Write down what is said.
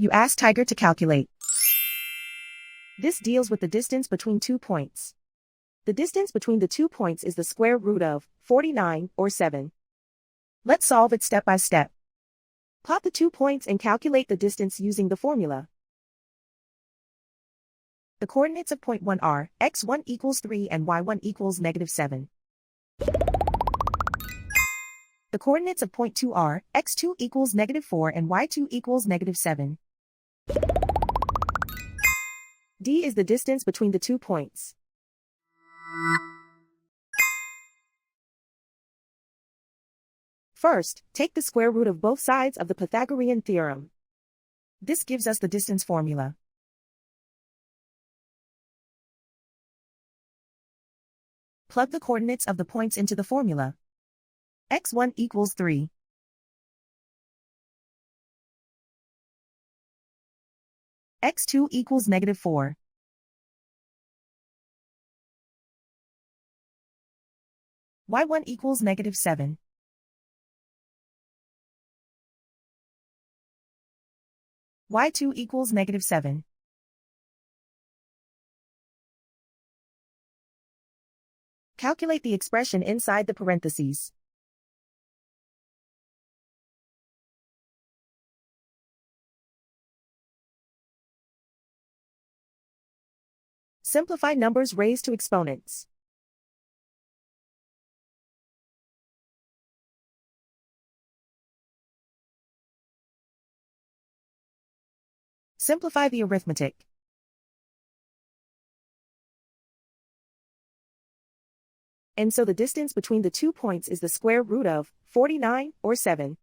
You ask Tiger to calculate. This deals with the distance between 2 points. The distance between the 2 points is the square root of 49, or 7. Let's solve it step by step. Plot the 2 points and calculate the distance using the formula. The coordinates of point 1 are x1 equals 3 and y1 equals -7. The coordinates of point 2 are x2 equals -4 and y2 equals -7. D is the distance between the 2 points. First, take the square root of both sides of the Pythagorean theorem. This gives us the distance formula. Plug the coordinates of the points into the formula. x1 equals 3. x2 equals -4. y1 equals -7. y2 equals -7. Calculate the expression inside the parentheses. Simplify numbers raised to exponents. Simplify the arithmetic. And so the distance between the 2 points is the square root of 49, or 7.